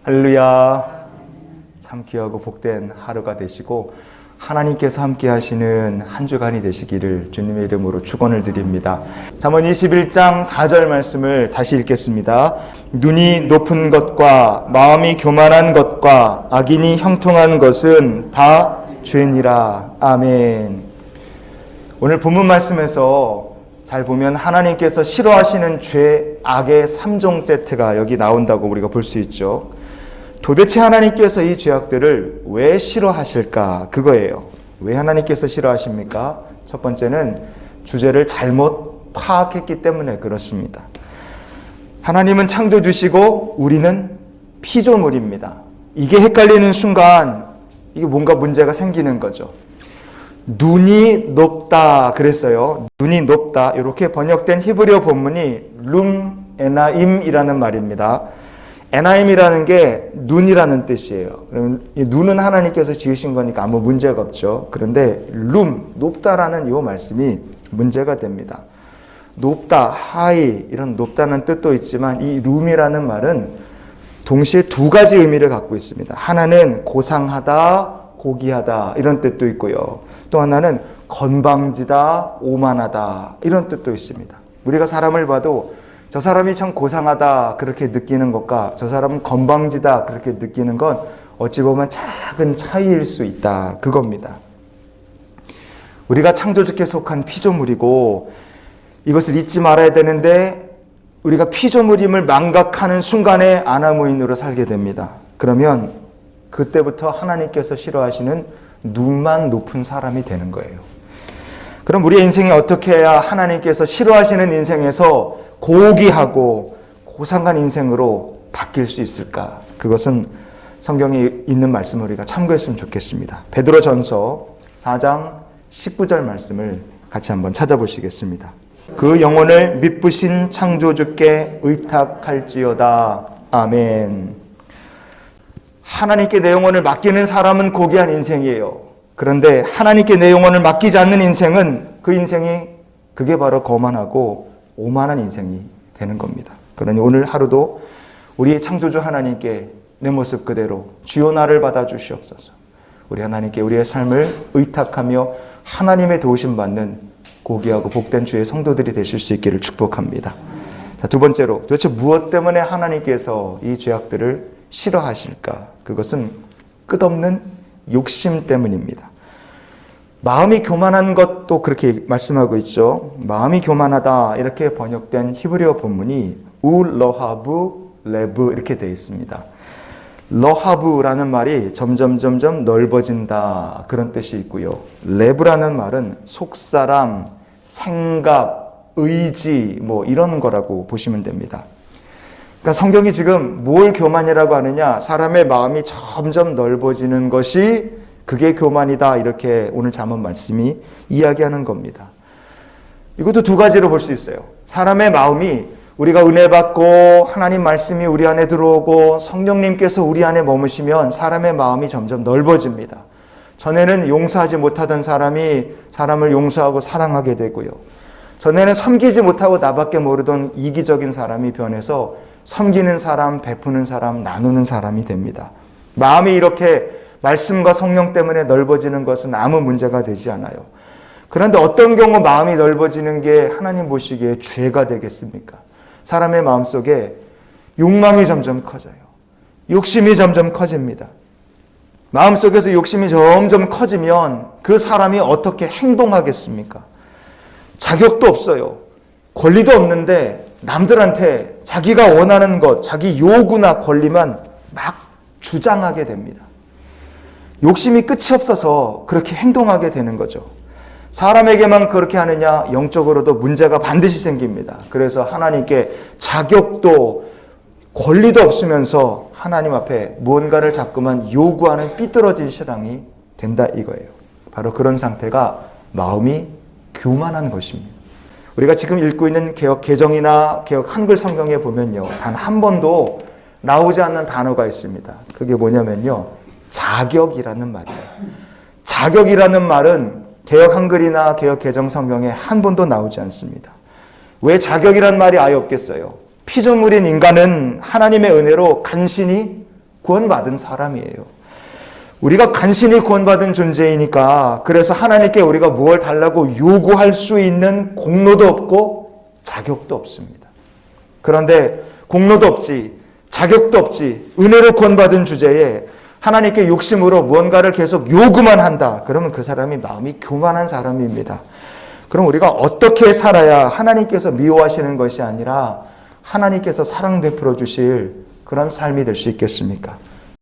할렐루야. 참 귀하고 복된 하루가 되시고 하나님께서 함께 하시는 한 주간이 되시기를 주님의 이름으로 축원을 드립니다. 잠언 21장 4절 말씀을 다시 읽겠습니다. 눈이 높은 것과 마음이 교만한 것과 악인이 형통한 것은 다 죄니라. 아멘. 오늘 본문 말씀에서 잘 보면 하나님께서 싫어하시는 죄, 악의 3종 세트가 여기 나온다고 우리가 볼 수 있죠. 도대체 하나님께서 이 죄악들을 왜 싫어하실까? 그거예요. 왜 하나님께서 싫어하십니까? 첫 번째는 주제를 잘못 파악했기 때문에 그렇습니다. 하나님은 창조주시고 우리는 피조물입니다. 이게 헷갈리는 순간 이게 뭔가 문제가 생기는 거죠. 눈이 높다 그랬어요. 눈이 높다 이렇게 번역된 히브리어 본문이 룸 에나임이라는 말입니다. 에나임이라는 게 눈이라는 뜻이에요. 그러면 이 눈은 하나님께서 지으신 거니까 아무 문제가 없죠. 그런데 룸, 높다라는 이 말씀이 문제가 됩니다. 높다, 하이 이런 높다는 뜻도 있지만 이 룸이라는 말은 동시에 두 가지 의미를 갖고 있습니다. 하나는 고상하다, 고귀하다 이런 뜻도 있고요. 또 하나는 건방지다, 오만하다 이런 뜻도 있습니다. 우리가 사람을 봐도 저 사람이 참 고상하다 그렇게 느끼는 것과 저 사람은 건방지다 그렇게 느끼는 건 어찌 보면 작은 차이일 수 있다 그겁니다. 우리가 창조주께 속한 피조물이고 이것을 잊지 말아야 되는데 우리가 피조물임을 망각하는 순간에 아나무인으로 살게 됩니다. 그러면 그때부터 하나님께서 싫어하시는 눈만 높은 사람이 되는 거예요. 그럼 우리의 인생이 어떻게 해야 하나님께서 싫어하시는 인생에서 고귀하고 고상한 인생으로 바뀔 수 있을까? 그것은 성경에 있는 말씀을 우리가 참고했으면 좋겠습니다. 베드로전서 4장 19절 말씀을 같이 한번 찾아보시겠습니다. 그 영혼을 미쁘신 창조주께 의탁할지어다. 아멘. 하나님께 내 영혼을 맡기는 사람은 고귀한 인생이에요. 그런데 하나님께 내 영혼을 맡기지 않는 인생은 그 인생이 그게 바로 거만하고 오만한 인생이 되는 겁니다. 그러니 오늘 하루도 우리의 창조주 하나님께 내 모습 그대로 주여 나를 받아주시옵소서. 우리 하나님께 우리의 삶을 의탁하며 하나님의 도우심 받는 고귀하고 복된 주의 성도들이 되실 수 있기를 축복합니다. 자, 두 번째로 도대체 무엇 때문에 하나님께서 이 죄악들을 싫어하실까? 그것은 끝없는 욕심 때문입니다. 마음이 교만한 것도 그렇게 말씀하고 있죠. 마음이 교만하다 이렇게 번역된 히브리어 본문이 울러하브 레브 이렇게 되어 있습니다. 러하브라는 말이 점점 넓어진다 그런 뜻이 있고요. 레브라는 말은 속사람, 생각, 의지 뭐 이런 거라고 보시면 됩니다. 그러니까 성경이 지금 뭘 교만이라고 하느냐? 사람의 마음이 점점 넓어지는 것이 그게 교만이다 이렇게 오늘 잠언 말씀이 이야기하는 겁니다. 이것도 두 가지로 볼 수 있어요. 사람의 마음이 우리가 은혜 받고 하나님 말씀이 우리 안에 들어오고 성령님께서 우리 안에 머무시면 사람의 마음이 점점 넓어집니다. 전에는 용서하지 못하던 사람이 사람을 용서하고 사랑하게 되고요. 전에는 섬기지 못하고 나밖에 모르던 이기적인 사람이 변해서 섬기는 사람, 베푸는 사람, 나누는 사람이 됩니다. 마음이 이렇게 말씀과 성령 때문에 넓어지는 것은 아무 문제가 되지 않아요. 그런데 어떤 경우 마음이 넓어지는 게 하나님 보시기에 죄가 되겠습니까? 사람의 마음속에 욕망이 점점 커져요. 욕심이 점점 커집니다. 마음속에서 욕심이 점점 커지면 그 사람이 어떻게 행동하겠습니까? 자격도 없어요. 권리도 없는데 남들한테 자기가 원하는 것, 자기 요구나 권리만 막 주장하게 됩니다. 욕심이 끝이 없어서 그렇게 행동하게 되는 거죠. 사람에게만 그렇게 하느냐? 영적으로도 문제가 반드시 생깁니다. 그래서 하나님께 자격도 권리도 없으면서 하나님 앞에 무언가를 자꾸만 요구하는 삐뚤어진 신앙이 된다 이거예요. 바로 그런 상태가 마음이 교만한 것입니다. 우리가 지금 읽고 있는 개역 개정이나 개역 한글 성경에 보면요. 단 한 번도 나오지 않는 단어가 있습니다. 그게 뭐냐면요. 자격이라는 말이에요. 자격이라는 말은 개역 한글이나 개역 개정 성경에 한 번도 나오지 않습니다. 왜 자격이란 말이 아예 없겠어요? 피조물인 인간은 하나님의 은혜로 간신히 구원받은 사람이에요. 우리가 간신히 구원받은 존재이니까 그래서 하나님께 우리가 무엇을 달라고 요구할 수 있는 공로도 없고 자격도 없습니다. 그런데 공로도 없지, 자격도 없지, 은혜로 구원받은 주제에 하나님께 욕심으로 무언가를 계속 요구만 한다. 그러면 그 사람이 마음이 교만한 사람입니다. 그럼 우리가 어떻게 살아야 하나님께서 미워하시는 것이 아니라 하나님께서 사랑 베풀어 주실 그런 삶이 될 수 있겠습니까?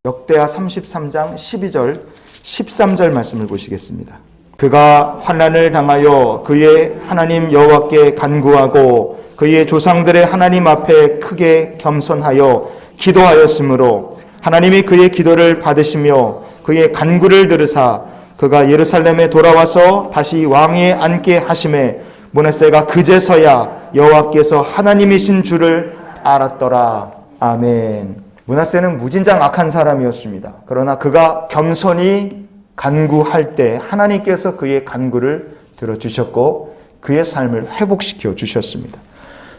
역대하 33장 12절 13절 말씀을 보시겠습니다. 그가 환난을 당하여 그의 하나님 여호와께 간구하고 그의 조상들의 하나님 앞에 크게 겸손하여 기도하였으므로 하나님이 그의 기도를 받으시며 그의 간구를 들으사 그가 예루살렘에 돌아와서 다시 왕위에 앉게 하심에 므낫세가 그제서야 여호와께서 하나님이신 줄을 알았더라. 아멘. 므낫세는 무진장 악한 사람이었습니다. 그러나 그가 겸손히 간구할 때 하나님께서 그의 간구를 들어주셨고 그의 삶을 회복시켜 주셨습니다.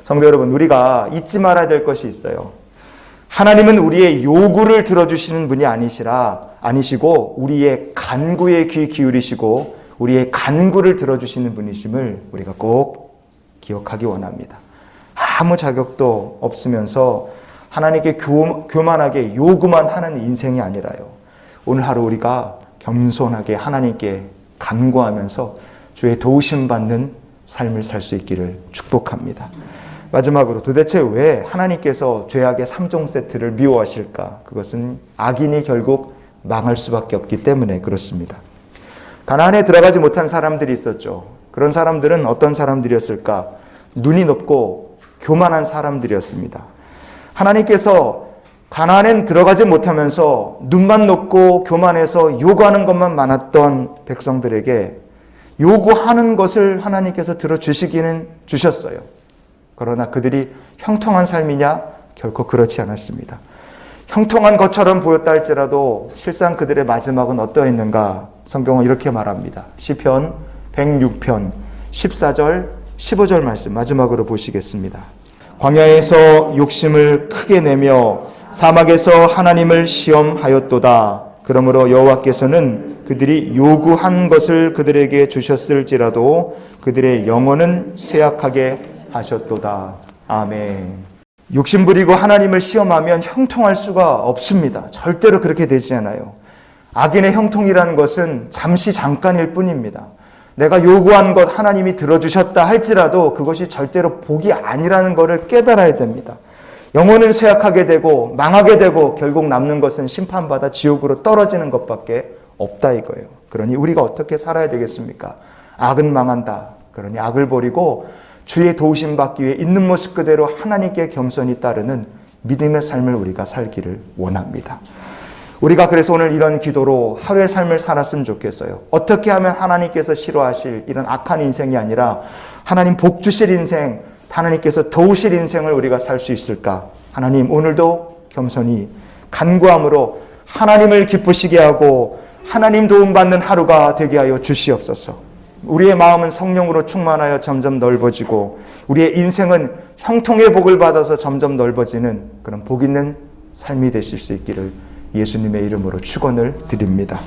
성도 여러분, 우리가 잊지 말아야 될 것이 있어요. 하나님은 우리의 요구를 들어주시는 분이 아니시고 우리의 간구에 귀 기울이시고 우리의 간구를 들어주시는 분이심을 우리가 꼭 기억하기 원합니다. 아무 자격도 없으면서 하나님께 교만하게 요구만 하는 인생이 아니라요. 오늘 하루 우리가 겸손하게 하나님께 간구하면서 주의 도우심 받는 삶을 살 수 있기를 축복합니다. 마지막으로 도대체 왜 하나님께서 죄악의 3종 세트를 미워하실까? 그것은 악인이 결국 망할 수밖에 없기 때문에 그렇습니다. 가나안에 들어가지 못한 사람들이 있었죠. 그런 사람들은 어떤 사람들이었을까? 눈이 높고 교만한 사람들이었습니다. 하나님께서 가나안엔 들어가지 못하면서 눈만 높고 교만해서 요구하는 것만 많았던 백성들에게 요구하는 것을 하나님께서 들어주시기는 주셨어요. 그러나 그들이 형통한 삶이냐? 결코 그렇지 않았습니다. 형통한 것처럼 보였다 할지라도 실상 그들의 마지막은 어떠했는가? 성경은 이렇게 말합니다. 시편 106편 14절 15절 말씀 마지막으로 보시겠습니다. 광야에서 욕심을 크게 내며 사막에서 하나님을 시험하였도다. 그러므로 여호와께서는 그들이 요구한 것을 그들에게 주셨을지라도 그들의 영혼은 쇠약하게 하셨도다. 아멘. 욕심 부리고 하나님을 시험하면 형통할 수가 없습니다. 절대로 그렇게 되지 않아요. 악인의 형통이라는 것은 잠시 잠깐일 뿐입니다. 내가 요구한 것 하나님이 들어주셨다 할지라도 그것이 절대로 복이 아니라는 것을 깨달아야 됩니다. 영혼은 쇠약하게 되고 망하게 되고 결국 남는 것은 심판받아 지옥으로 떨어지는 것밖에 없다 이거예요. 그러니 우리가 어떻게 살아야 되겠습니까? 악은 망한다. 그러니 악을 버리고 주의 도우심 받기 위해 있는 모습 그대로 하나님께 겸손히 따르는 믿음의 삶을 우리가 살기를 원합니다. 우리가 그래서 오늘 이런 기도로 하루의 삶을 살았으면 좋겠어요. 어떻게 하면 하나님께서 싫어하실 이런 악한 인생이 아니라 하나님 복 주실 인생, 하나님께서 도우실 인생을 우리가 살 수 있을까? 하나님 오늘도 겸손히 간구함으로 하나님을 기쁘시게 하고 하나님 도움받는 하루가 되게 하여 주시옵소서. 우리의 마음은 성령으로 충만하여 점점 넓어지고 우리의 인생은 형통의 복을 받아서 점점 넓어지는 그런 복 있는 삶이 되실 수 있기를 예수님의 이름으로 축원을 드립니다.